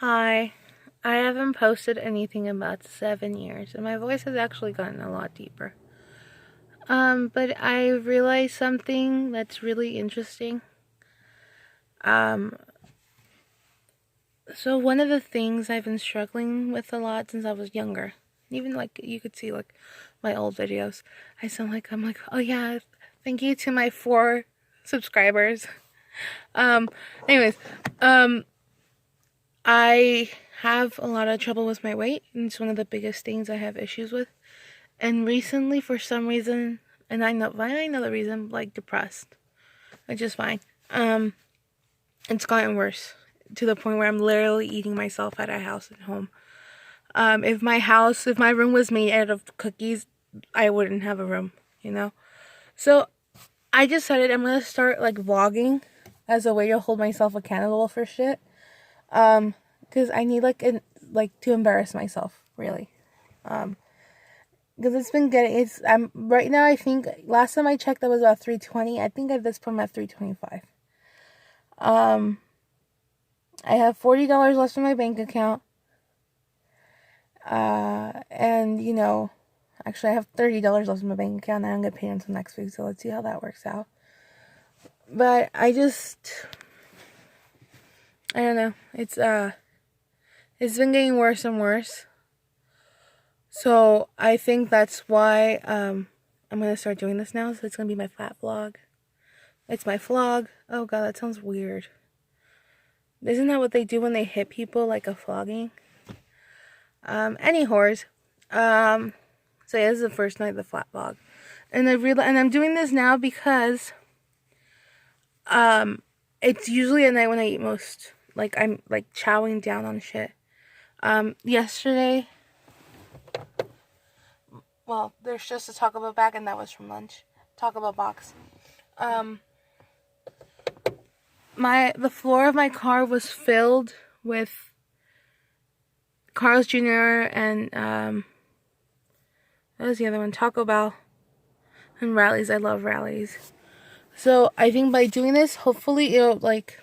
Hi. I haven't posted anything in about 7 years, and my voice has actually gotten a lot deeper. But I realized something that's really interesting. Um, so one of the things I've been struggling with a lot since I was younger, even like you could see like my old videos, I'm like, oh yeah, thank you to my 4 subscribers. Um, anyways, um, I have a lot of trouble with my weight, and it's one of the biggest things I have issues with. And recently, for some reason, and I know the reason, like depressed, which is fine. Um, it's gotten worse to the point where I'm literally eating myself at a house at home. If my room was made out of cookies, I wouldn't have a room, you know? So I decided I'm gonna start like vlogging as a way to hold myself accountable for shit. Because I need like to embarrass myself, really. Because I'm right now. I think last time I checked, that was about 320. I think at this point I'm at 325. Um, I have $40 left in my bank account. And actually I have $30 left in my bank account, and I don't get paid until next week. So let's see how that works out. But I don't know. It's been getting worse and worse. So I think that's why I'm gonna start doing this now. So it's gonna be my flat vlog. It's my vlog. Oh god, that sounds weird. Isn't that what they do when they hit people, like a flogging? Any whores. So yeah, this is the first night of the flat vlog. And I'm doing this now because it's usually a night when I eat most. Like I'm like chowing down on shit. Yesterday, well, there's just a Taco Bell bag, and that was from lunch. Taco Bell box. The floor of my car was filled with Carl's Jr. and what was the other one? Taco Bell and Rallies. I love Rallies. So I think by doing this, hopefully it'll like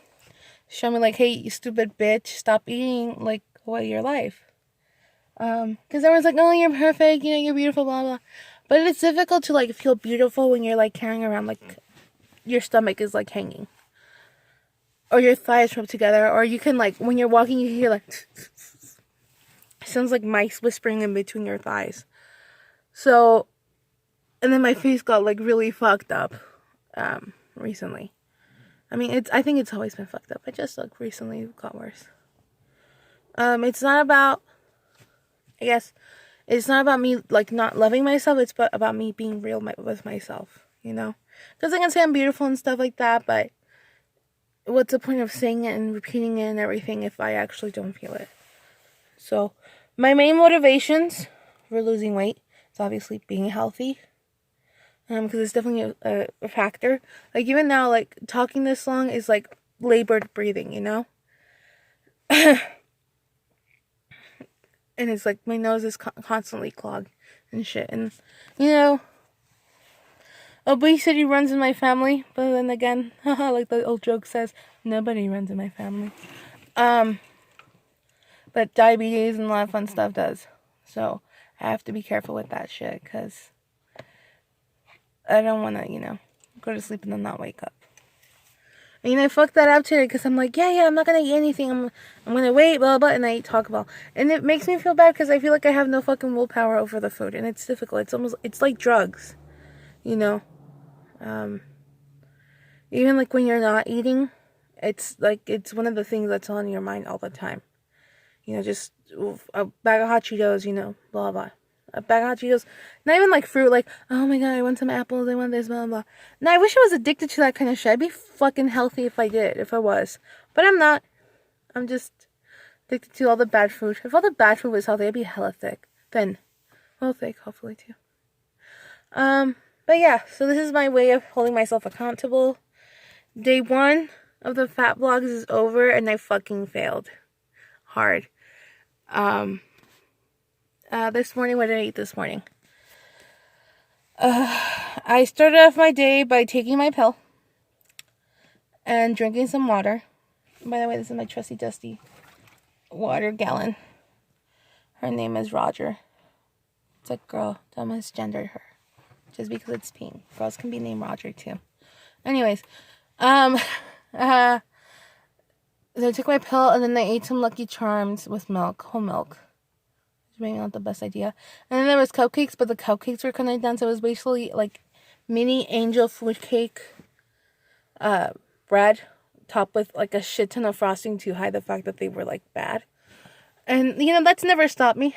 show me like, hey, you stupid bitch, stop eating like away your life. Because everyone's like, oh, you're perfect, you're beautiful, blah blah. But it's difficult to like feel beautiful when you're like carrying around like your stomach is like hanging, or your thighs rubbed together, or you can like when you're walking you hear like it sounds like mice whispering in between your thighs. So, and then my face got like really fucked up recently. I mean, I think it's always been fucked up. It just like recently got worse. It's not about, I guess, it's not about me like not loving myself. It's about me being real with myself, Because I can say I'm beautiful and stuff like that, but what's the point of saying it and repeating it and everything if I actually don't feel it? So, my main motivations for losing weight is obviously being healthy. Because it's definitely a factor. Like, even now, like, talking this long is like labored breathing, And it's like my nose is constantly clogged and shit. And, obesity runs in my family. But then again, like the old joke says, nobody runs in my family. But diabetes and a lot of fun stuff does. So, I have to be careful with that shit. Because I don't want to, go to sleep and then not wake up. And I fucked that up today because I'm like, yeah, I'm not gonna eat anything. I'm gonna wait, blah, blah, and I eat Taco Bell. And it makes me feel bad because I feel like I have no fucking willpower over the food. And it's difficult. It's like drugs, Even like when you're not eating, it's one of the things that's on your mind all the time. Just a bag of hot Cheetos, blah, blah. A bag of hot Cheetos. Not even like fruit, like, oh my god, I want some apples, I want this, blah, blah. Now, I wish I was addicted to that kind of shit. I'd be fucking healthy if I was. But I'm not. I'm just addicted to all the bad food. If all the bad food was healthy, I'd be hella thick. Then, well, thick, hopefully, too. But yeah, so this is my way of holding myself accountable. Day 1 of the fat vlogs is over, and I fucking failed. Hard. This morning, what did I eat this morning? I started off my day by taking my pill and drinking some water. By the way, this is my trusty dusty water gallon. Her name is Roger. It's a girl. Don't misgender her. Just because it's pink. Girls can be named Roger too. Anyways, so I took my pill and then I ate some Lucky Charms with milk, whole milk. Maybe not the best idea. And then there was cupcakes, but the cupcakes were kind of done, so it was basically like mini angel food cake bread topped with like a shit ton of frosting to hide the fact that they were like bad. And you know, that's never stopped me.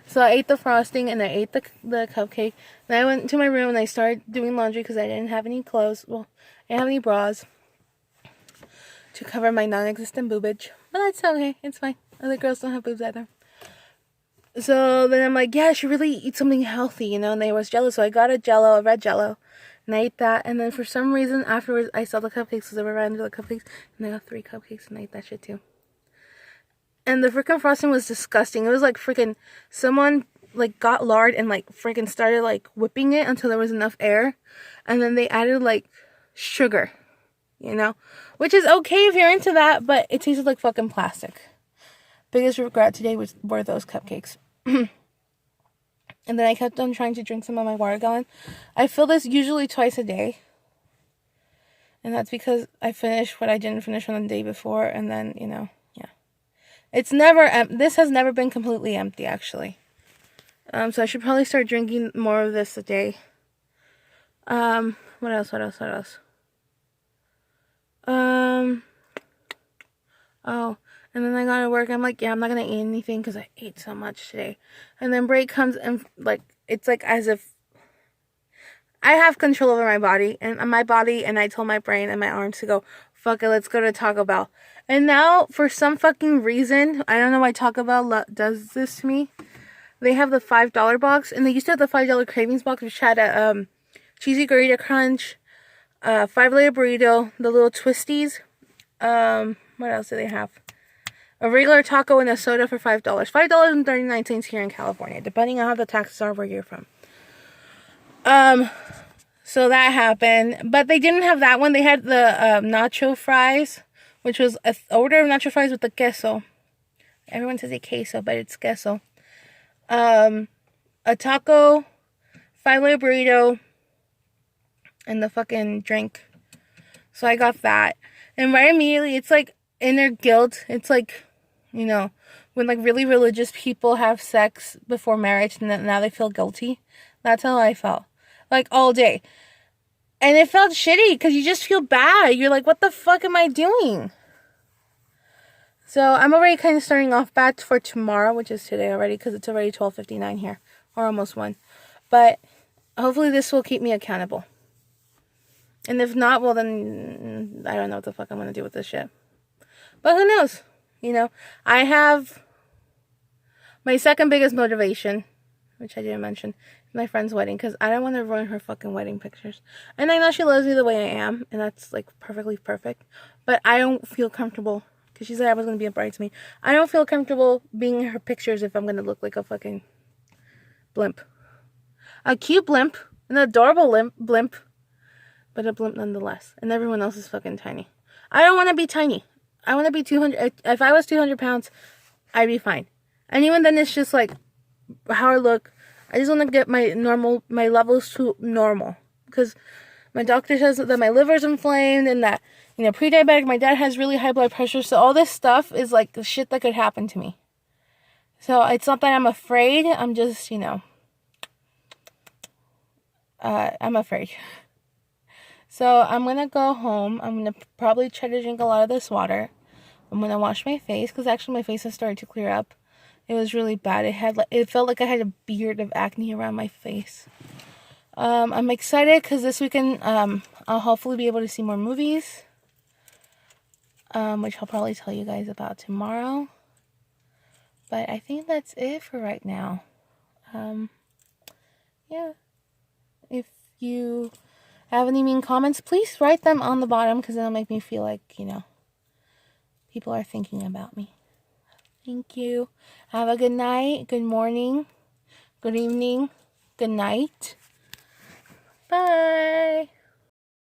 So I ate the frosting and I ate the cupcake. Then I went to my room and I started doing laundry because I didn't have any clothes. Well, I didn't have any bras to cover my non-existent boobage. But that's okay. It's fine. Other girls don't have boobs either. So then I'm like, yeah, I should really eat something healthy, you know, and there was Jello, so I got a red Jello, and I ate that, and then for some reason, afterwards, I saw the cupcakes, because I ran into the cupcakes, and I got 3 cupcakes, and I ate that shit too. And the freaking frosting was disgusting. It was like freaking, someone, like, got lard and, like, freaking started, like, whipping it until there was enough air, and then they added, like, sugar, you know, which is okay if you're into that, but it tasted like fucking plastic. Biggest regret today were those cupcakes. And then I kept on trying to drink some of my water gallon. I fill this usually twice a day. And that's because I finish what I didn't finish on the day before. And then, you know, yeah. It's never, this has never been completely empty, actually. So I should probably start drinking more of this a day. What else? Oh. And then I got to work. I'm like, yeah, I'm not going to eat anything because I ate so much today. And then break comes and, like, it's like as if I have control over my body. And I told my brain and my arms to go, fuck it, let's go to Taco Bell. And now, for some fucking reason, I don't know why Taco Bell does this to me. They have the $5 box. And they used to have the $5 cravings box, which had a cheesy Gorita Crunch, 5-layer burrito, the little twisties. What else do they have? A regular taco and a soda for $5. $5.39 here in California, depending on how the taxes are where you're from. So that happened. But they didn't have that one. They had the nacho fries, which was an order of nacho fries with the queso. Everyone says a queso, but it's queso. A taco, 5-layer burrito, and the fucking drink. So I got that. And right immediately, it's like inner guilt. It's like, you know, when like really religious people have sex before marriage and now they feel guilty. That's how I felt. Like all day. And it felt shitty because you just feel bad. You're like, what the fuck am I doing? So I'm already kind of starting off bad for tomorrow, which is today already because it's already 12:59 here. Or almost 1. But hopefully this will keep me accountable. And if not, well then I don't know what the fuck I'm going to do with this shit. But who knows? You know, I have my second biggest motivation, which I didn't mention, my friend's wedding, because I don't want to ruin her fucking wedding pictures. And I know she loves me the way I am, and that's like perfectly perfect. But I don't feel comfortable, because she said I was going to be a bridesmaid. I don't feel comfortable being in her pictures if I'm going to look like a fucking blimp. A cute blimp, an adorable blimp, but a blimp nonetheless. And everyone else is fucking tiny. I don't want to be tiny. I want to be 200. If I was 200 pounds, I'd be fine. And even then, it's just like how I look. I just want to get my levels to normal. Because my doctor says that my liver's inflamed and that, you know, pre-diabetic, my dad has really high blood pressure. So all this stuff is like the shit that could happen to me. So it's not that I'm afraid. I'm just, you know, I'm afraid. So I'm going to go home. I'm going to probably try to drink a lot of this water. I'm going to wash my face because actually my face has started to clear up. It was really bad. It felt like I had a beard of acne around my face. I'm excited because this weekend I'll hopefully be able to see more movies. Which I'll probably tell you guys about tomorrow. But I think that's it for right now. Yeah. If you have any mean comments, please write them on the bottom because it'll make me feel like, you know, people are thinking about me. Thank you. Have a good night, good morning, good evening, good night. Bye.